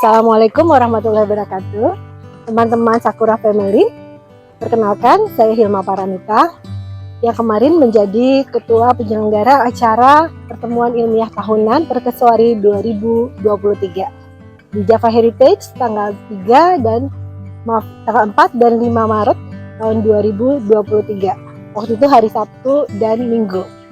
Assalamualaikum warahmatullahi wabarakatuh. Teman-teman Sakura Family, perkenalkan saya Hilma Paranita yang kemarin menjadi ketua penyelenggara acara pertemuan ilmiah tahunan Perkeswari 2023 di Java Heritage tanggal 4 dan 5 Maret tahun 2023. Waktu itu hari Sabtu dan Minggu.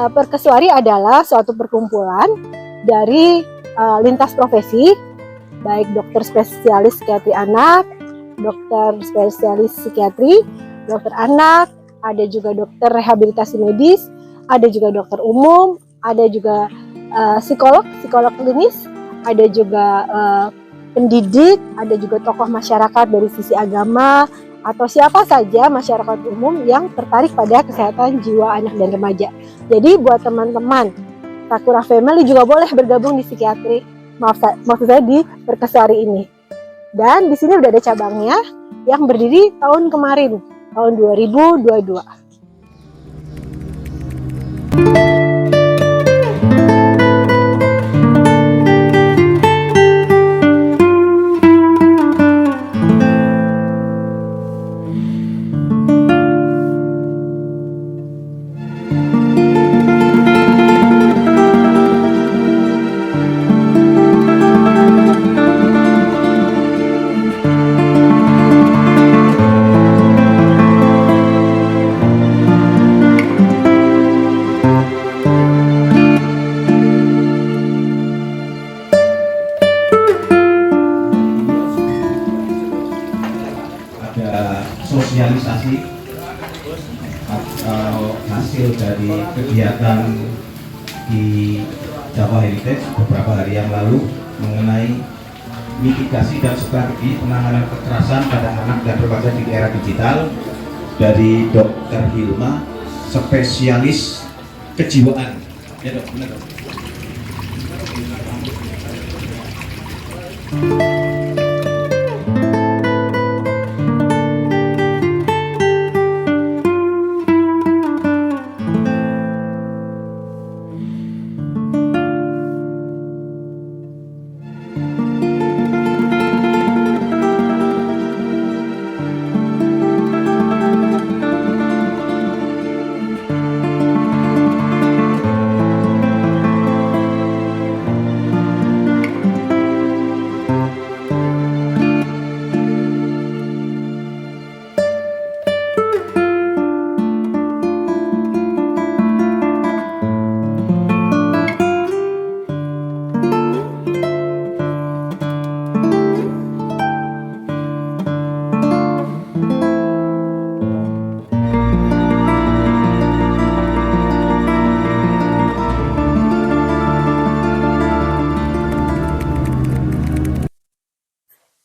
Perkeswari adalah suatu perkumpulan dari lintas profesi, baik dokter spesialis psikiatri anak, dokter spesialis psikiatri, dokter anak, ada juga dokter rehabilitasi medis, ada juga dokter umum, ada juga psikolog klinis, ada juga pendidik, ada juga tokoh masyarakat dari sisi agama, atau siapa saja masyarakat umum yang tertarik pada kesehatan jiwa anak dan remaja. Jadi buat teman-teman Sakura Family juga boleh bergabung di psikiatri, maksud saya di Perkeswari ini. Dan di sini udah ada cabangnya yang berdiri tahun kemarin, tahun 2022. Sosialisasi atau hasil dari kegiatan di Java Heritage beberapa hari yang lalu mengenai mitigasi dan strategi penanganan kekerasan pada anak dan remaja di era digital dari Dr. Hilma, spesialis kejiwaan. Ya dok, benar dok.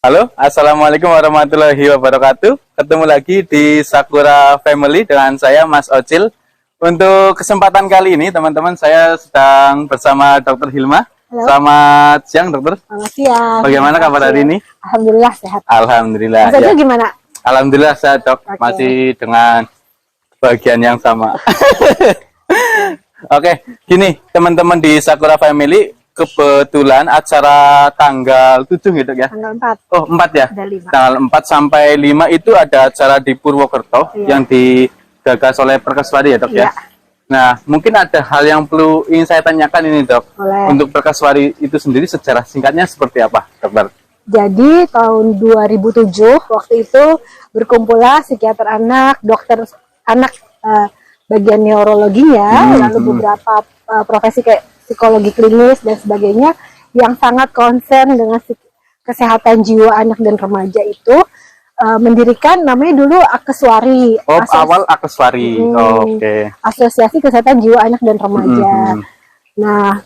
Halo, assalamualaikum warahmatullahi wabarakatuh. Ketemu lagi di Sakura Family dengan saya Mas Ocil. Untuk kesempatan kali ini teman-teman, saya sedang bersama Dr. Hilma. Halo. Selamat siang dokter. Selamat siang. Bagaimana kabar hari ini? Alhamdulillah sehat. Alhamdulillah. Mas Ocil gimana? Alhamdulillah sehat dok. Oke. Masih dengan bagian yang sama. Oke, gini teman-teman di Sakura Family. Kebetulan acara tanggal 7 gitu ya? Tanggal 4. Oh, 4 ya? Ada 5. Tanggal 4 sampai 5 itu ada acara di Purwokerto yang digagas oleh Perkeswari ya dok ya? Nah, mungkin ada hal yang perlu ingin saya tanyakan ini dok. Boleh. Untuk Perkeswari itu sendiri sejarah singkatnya seperti apa dokter? Jadi tahun 2007 waktu itu berkumpullah psikiater anak, dokter anak bagian neurologinya, lalu beberapa profesi kayak psikologi klinis dan sebagainya yang sangat konsen dengan kesehatan jiwa anak dan remaja itu mendirikan namanya dulu Akeswari. Awal Akeswari. Oke. Asosiasi Kesehatan Jiwa Anak dan Remaja. Nah,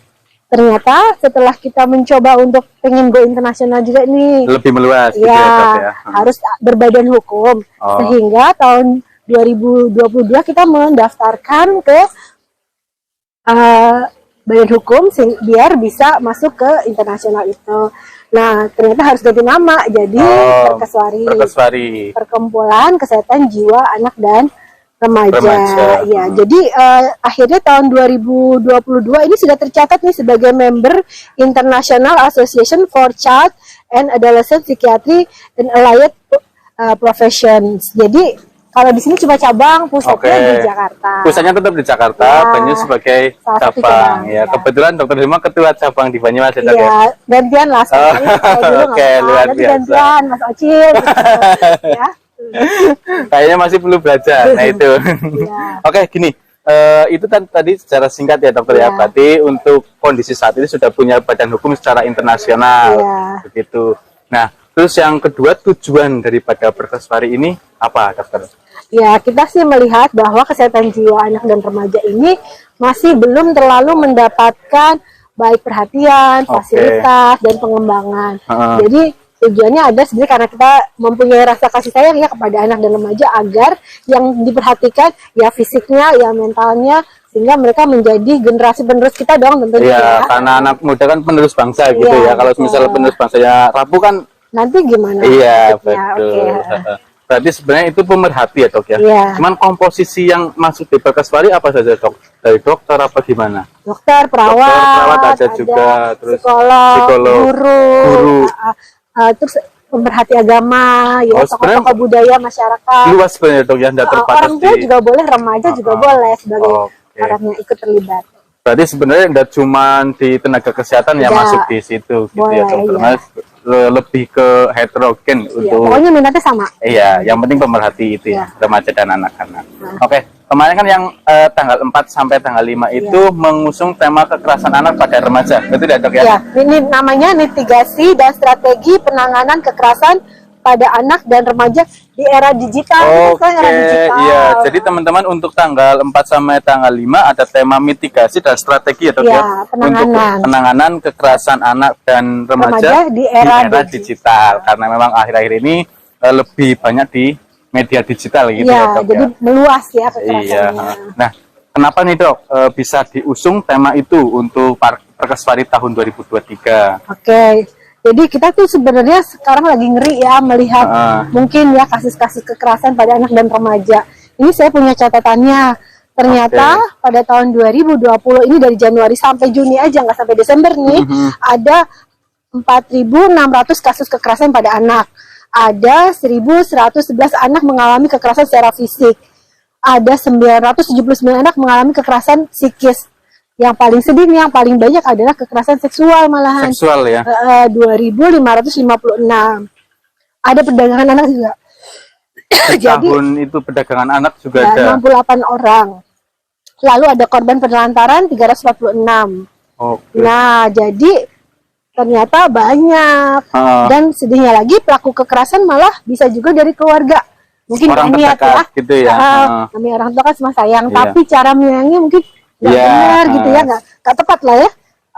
ternyata setelah kita mencoba untuk pengen go internasional juga nih, Lebih meluas gitu ya, Dok, ya. harus berbadan hukum. Oh. Sehingga tahun 2022 kita mendaftarkan ke badan hukum biar bisa masuk ke internasional itu. Nah, ternyata harus ganti nama jadi Perkeswari, Perkumpulan Kesehatan Jiwa Anak dan Remaja. Ya, jadi akhirnya tahun 2022 ini sudah tercatat nih sebagai member International Association for Child and Adolescent Psychiatry and Allied Professions. Jadi kalau di sini cuma cabang, pusatnya di Jakarta. Pusatnya tetap di Jakarta, Banyumas sebagai cabang. Ya, kebetulan Dokter Hilma ketua cabang di Banyumas ya, Dok, ya? Gantian lah sekarang. Oke, luar biasa. Gantian Mas Ocil gitu. Ya. Kayaknya masih perlu belajar. Nah itu. Oke, gini. Itu tadi secara singkat ya, Dokter ya. Berarti untuk kondisi saat ini sudah punya badan hukum secara internasional. Begitu. Nah, terus yang kedua, tujuan daripada Perkeswari ini apa, Dokter? Ya, kita sih melihat bahwa kesehatan jiwa anak dan remaja ini masih belum terlalu mendapatkan baik perhatian, fasilitas, dan pengembangan. Jadi tujuannya ada sebenarnya karena kita mempunyai rasa kasih sayang ya kepada anak dan remaja agar yang diperhatikan ya fisiknya, ya mentalnya, sehingga mereka menjadi generasi penerus kita dong tentunya. Iya, karena anak muda kan penerus bangsa gitu ya. Kalau misalnya penerus bangsanya rapuh kan nanti gimana? Iya, betul. Berarti sebenarnya itu pemerhati ya, Dok ya. Cuman komposisi yang masuk di Perkeswari apa saja, Dok? Dari dokter apa gimana? Dokter, perawat ada juga, terus psikolog, guru. Terus pemerhati agama, ya tokoh-tokoh budaya masyarakat. Luas sebenarnya, Dok ya, tidak terbatas. Orang tua juga boleh, remaja juga boleh sebagai orang yang ikut terlibat. Berarti sebenarnya tidak cuma di tenaga kesehatan yang masuk di situ, gitu ya, Dokter. Mas lebih ke heterogen untuk. Pokoknya minatnya sama. Iya, yang penting pemerhati itu ya, remaja dan anak-anak. Oke, kemarin kan yang tanggal 4 sampai tanggal 5 itu mengusung tema kekerasan anak pada remaja. Betul ya, Dok ya? Iya, ini namanya mitigasi dan strategi penanganan kekerasan pada anak dan remaja di era digital. Oke, iya. Jadi teman-teman untuk tanggal 4 sampai tanggal 5 ada tema mitigasi dan strategi ya, Dok ya? Untuk penanganan kekerasan anak dan remaja di era digital. Karena memang akhir-akhir ini lebih banyak di media digital gitu ya, Dok. Jadi meluas ya kekerasannya. Nah, kenapa nih, Dok, bisa diusung tema itu untuk Perkeswari tahun 2023? Oke. Jadi kita tuh sebenarnya sekarang lagi ngeri ya melihat mungkin ya kasus-kasus kekerasan pada anak dan remaja. Ini saya punya catatannya. Ternyata pada tahun 2020 ini dari Januari sampai Juni aja, nggak sampai Desember nih, ada 4.600 kasus kekerasan pada anak. Ada 1.111 anak mengalami kekerasan secara fisik. Ada 979 anak mengalami kekerasan psikis. Yang paling sedih nih, yang paling banyak adalah kekerasan seksual malahan. Seksual ya. 2.556. Ada perdagangan anak juga. Jadi tahun itu perdagangan anak juga ada 68 orang. Lalu ada korban penelantaran 346. Nah, jadi ternyata banyak. Dan sedihnya lagi pelaku kekerasan malah bisa juga dari keluarga. Mungkin orang terdekat gitu ya. Kami orang tua kan semua sayang, tapi cara menyayangi mungkin nggak benar gitu ya, nggak tepat lah ya.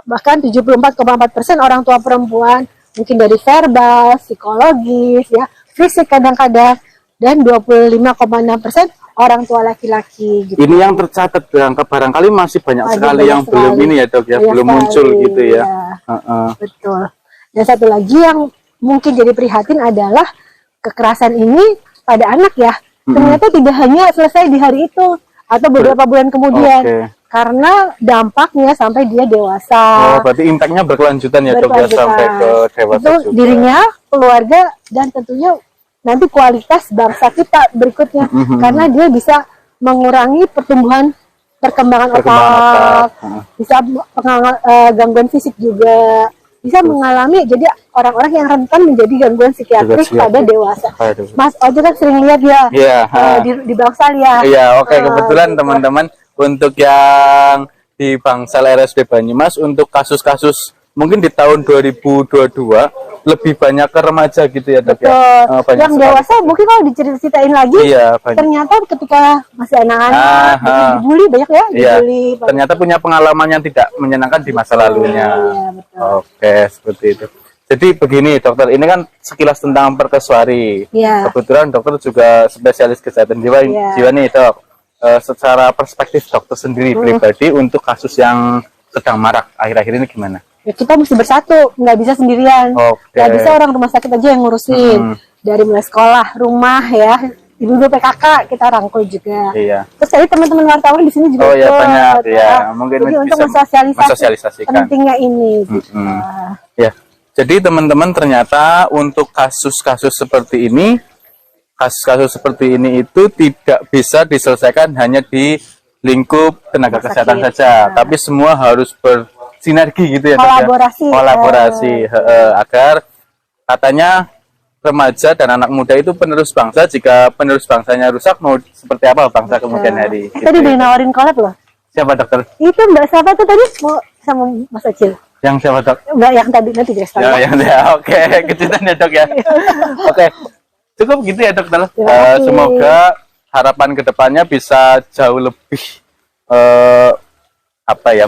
Bahkan 74,4% orang tua perempuan mungkin dari verbal, psikologis ya, fisik kadang-kadang, dan 25,6% orang tua laki-laki gitu. Ini yang tercatat barangkali masih banyak sekali yang belum ini ya, Dok ya, belum muncul gitu ya. Betul. Dan satu lagi yang mungkin jadi prihatin adalah kekerasan ini pada anak ya. Ternyata tidak hanya selesai di hari itu atau beberapa bulan kemudian. Karena dampaknya sampai dia dewasa. Berarti impactnya berkelanjutan ya, Dok ya, sampai ke dewasa itu juga. Dirinya, keluarga, dan tentunya nanti kualitas bangsa kita berikutnya. Karena dia bisa mengurangi perkembangan otak, bisa gangguan fisik juga, bisa mengalami jadi orang-orang yang rentan menjadi gangguan psikiatrik pada dewasa. Mas Ojo kan sering lihat ya di Bangsal ya. Iya, kebetulan teman-teman untuk yang di Bangsal RSUD Banyumas untuk kasus-kasus mungkin di tahun 2022 lebih banyak ke remaja gitu ya dok Betul. ya. Banyak Yang sekali. dewasa mungkin kalau diceritain lagi, Iya banyak. ternyata ketika masih anak-anak Ah, dibully banyak ya, Iya. dibully. Ternyata punya pengalaman yang tidak menyenangkan di masa lalunya. Iya, betul. Oke, seperti itu. Jadi begini dokter, ini kan sekilas tentang perkesuari. Iya. Kebetulan dokter juga spesialis kesehatan jiwa, Iya. jiwa nih dok. Secara perspektif dokter sendiri pribadi untuk kasus yang sedang marak akhir-akhir ini gimana? Ya, kita mesti bersatu, nggak bisa sendirian. Oke. Nggak bisa orang rumah sakit aja yang ngurusin. Dari mulai sekolah, rumah ya, ibu-ibu PKK kita rangkul juga. Iya. Terus tadi teman-teman wartawan di sini juga Oh ya ikut, banyak ya. Mungkin Jadi untuk bisa mensosialisasikan pentingnya ini. Gitu. Ya. Jadi teman-teman ternyata untuk kasus-kasus seperti ini, itu tidak bisa diselesaikan hanya di lingkup tenaga kesehatan saja, tapi semua harus bersinergi gitu ya, Dok, ya? Kolaborasi agar katanya remaja dan anak muda itu penerus bangsa. Jika penerus bangsanya rusak, mau seperti apa bangsa kemudian hari? Tadi udah nawarin collab loh. Siapa dokter? Itu Mbak siapa tuh tadi mau sama Mas Acil? Yang siapa dok? Mbak yang tadi nanti dia Oke, kejutan ya dok ya. Oke, cukup gitu ya dokter. Semoga harapan kedepannya bisa jauh lebih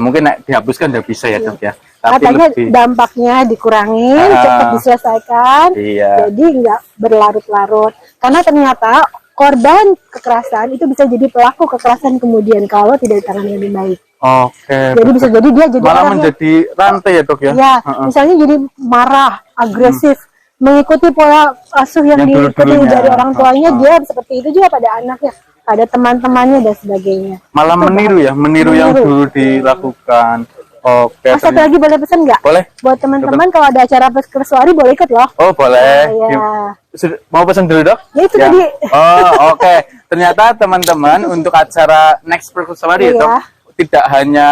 mungkin dihapuskan udah bisa ya dok ya. Tapi katanya lebih dampaknya dikurangin, cepat diselesaikan, jadi nggak berlarut-larut. Karena ternyata korban kekerasan itu bisa jadi pelaku kekerasan kemudian kalau tidak ditangani dengan baik. Oke. Jadi bisa jadi dia jadi malah menjadi rantai ya dok ya. Ya, misalnya jadi marah, agresif, mengikuti pola asuh yang diikuti dari orang tuanya, dia seperti itu juga pada anaknya, pada teman-temannya dan sebagainya. Malah meniru yang dulu dilakukan. Oke. Satu lagi boleh pesan nggak? Boleh. Buat teman-teman kalau ada acara perkesuari boleh ikut loh. Oh boleh. Mau pesan dulu dok? Ya itu tadi. Oh oke. Ternyata teman-teman untuk acara next perkesuari dok, tidak hanya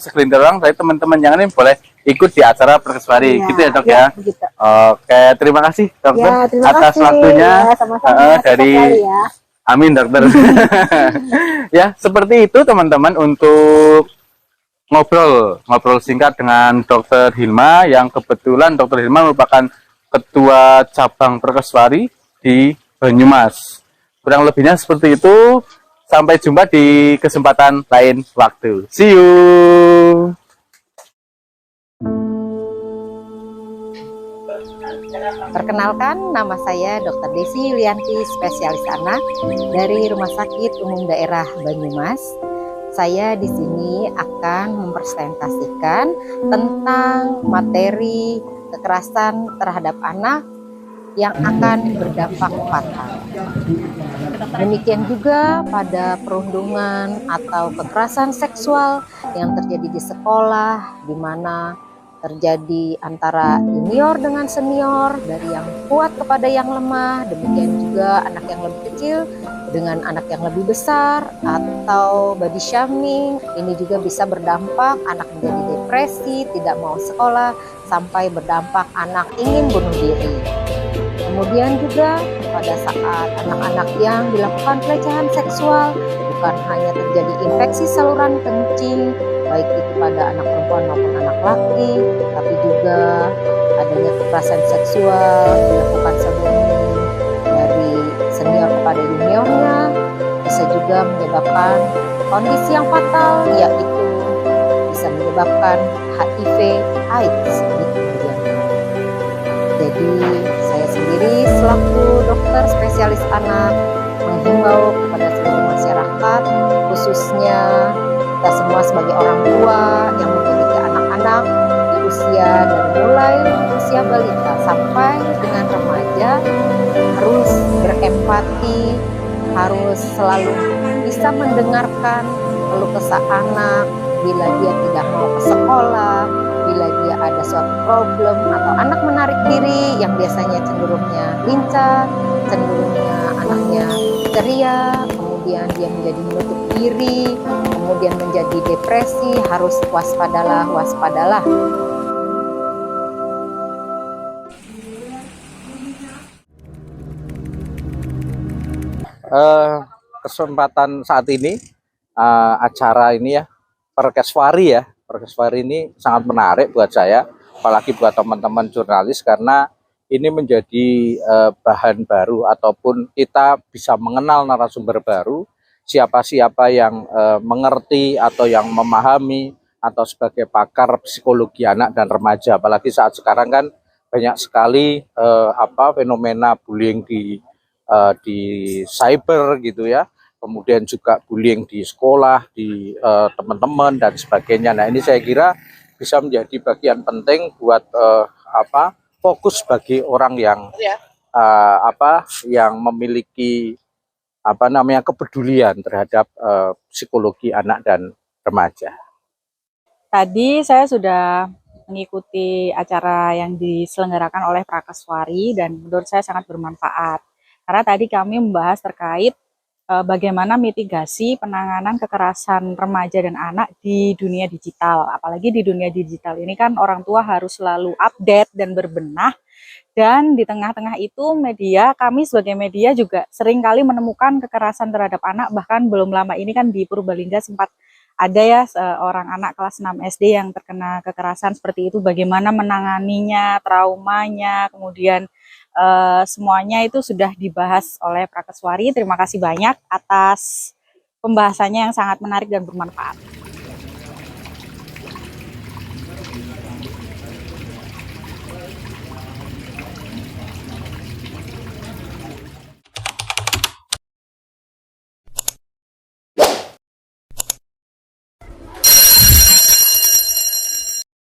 segelintir orang, tapi teman-teman yang lain boleh ikut di acara perkesuari, gitu ya dok ya. Begitu. Oke, terima kasih dokter atas waktunya dari. Amin dokter. Ya seperti itu teman-teman untuk ngobrol singkat dengan Dokter Hilma, yang kebetulan Dokter Hilma merupakan ketua cabang perkesuari di Banyumas. Kurang lebihnya seperti itu. Sampai jumpa di kesempatan lain waktu. See you. Perkenalkan, nama saya Dr. Desi Yulianti, spesialis anak dari Rumah Sakit Umum Daerah Banyumas. Saya di sini akan mempresentasikan tentang materi kekerasan terhadap anak yang akan berdampak fatal. Demikian juga pada perundungan atau kekerasan seksual yang terjadi di sekolah, di mana terjadi antara junior dengan senior, dari yang kuat kepada yang lemah, demikian juga anak yang lebih kecil dengan anak yang lebih besar, atau body shaming. Ini juga bisa berdampak anak menjadi depresi, tidak mau sekolah, sampai berdampak anak ingin bunuh diri. Kemudian juga pada saat anak-anak yang dilakukan pelecehan seksual, bukan hanya terjadi infeksi saluran kencing, baik itu pada anak perempuan maupun anak laki, tapi juga adanya kekerasan seksual dilakukan sebelum dari senior kepada juniornya, bisa juga menyebabkan kondisi yang fatal, yaitu bisa menyebabkan HIV AIDS di kemudian hari. Jadi saya sendiri selaku dokter spesialis anak menghimbau kepada seluruh masyarakat, khususnya kita semua sebagai orang tua yang memiliki anak-anak di usia dari mulai usia balita sampai dengan remaja, harus berempati, harus selalu bisa mendengarkan keluh kesah anak bila dia tidak mau ke sekolah, bila dia ada suatu problem, atau anak menarik diri yang biasanya cenderungnya lincah, cenderungnya anaknya ceria, kemudian dia menjadi menutup diri, kemudian menjadi depresi, harus waspadalah. Kesempatan saat ini, acara ini ya, Perkeswari ini sangat menarik buat saya, apalagi buat teman-teman jurnalis, karena ini menjadi bahan baru ataupun kita bisa mengenal narasumber baru, siapa-siapa yang mengerti atau yang memahami atau sebagai pakar psikologi anak dan remaja. Apalagi saat sekarang kan banyak sekali fenomena bullying di cyber gitu ya. Kemudian juga bullying di sekolah, di teman-teman dan sebagainya. Nah, ini saya kira bisa menjadi bagian penting buat fokus bagi orang yang yang memiliki kepedulian terhadap psikologi anak dan remaja. Tadi saya sudah mengikuti acara yang diselenggarakan oleh Prakeswari dan menurut saya sangat bermanfaat. Karena tadi kami membahas terkait bagaimana mitigasi penanganan kekerasan remaja dan anak di dunia digital. Apalagi di dunia digital ini kan orang tua harus selalu update dan berbenah. Dan di tengah-tengah itu kami sebagai media juga seringkali menemukan kekerasan terhadap anak. Bahkan belum lama ini kan di Purbalingga sempat ada ya seorang anak kelas 6 SD yang terkena kekerasan seperti itu. Bagaimana menanganinya, traumanya, kemudian semuanya itu sudah dibahas oleh Prakeswari. Terima kasih banyak atas pembahasannya yang sangat menarik dan bermanfaat.